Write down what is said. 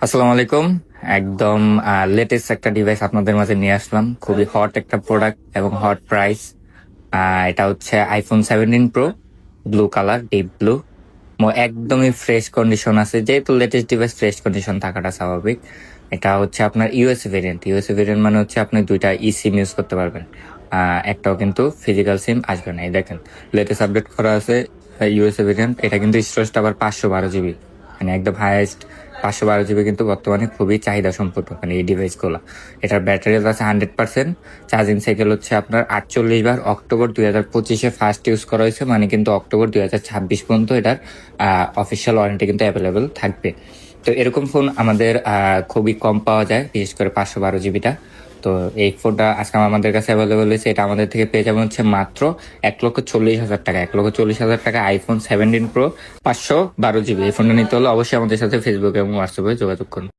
আসসালামু আলাইকুম। একদম লেটেস্ট একটা ডিভাইস আপনাদের মাঝে নিয়ে আসলাম। খুবই হট একটা প্রোডাক্ট এবং হট প্রাইস। এটা হচ্ছে iPhone 17 pro, blue colour, deep blue. একদমই ফ্রেশ কন্ডিশন আছে, যেহেতু লেটেস্ট ডিভাইস ফ্রেশ কন্ডিশন থাকাটা স্বাভাবিক। এটা হচ্ছে আপনার ইউএসএ ভেরিয়েন্ট। ইউএসএ ভেরিয়েন্ট মানে হচ্ছে আপনি দুইটা সিম ইউজ করতে পারবেন। একটাও কিন্তু ফিজিক্যাল সিম আসবে না। এই দেখেন, লেটেস্ট আপডেট করা আছে ইউএসএ ভেরিয়েন্ট। এটা কিন্তু স্টোরেজটা আবার 512 জিবি, মানে একদম হাইয়েস্ট। 512 জিবি কিন্তু বর্তমানে খুবই চাহিদা সম্পন্ন, মানে এই ডিভাইসগুলো। এটার ব্যাটারি আছে 100%। চার্জিং সাইকেল হচ্ছে আপনার 48 বার। অক্টোবর 2025-এ ফার্স্ট ইউজ করা হয়েছে, মানে কিন্তু অক্টোবর 2026 পর্যন্ত এটার অফিসিয়াল ওয়ারেন্টি কিন্তু অ্যাভেলেবেল থাকবে। তো এরকম ফোন আমাদের খুবই কম পাওয়া যায়, বিশেষ করে 512 জিবিটা। তো এই ফোনটা আজকে আমাদের কাছে অ্যাভেলেবল হয়েছে। এটা আমাদের থেকে পেয়ে যাবেন হচ্ছে মাত্র 1,40,000 টাকা। 1,40,000 টাকা আইফোন 17 প্রো 512 জিবি। এই ফোনটা নিতে হলে অবশ্যই আমাদের সাথে ফেসবুক এবং হোয়াটসঅ্যাপে যোগাযোগ করুন।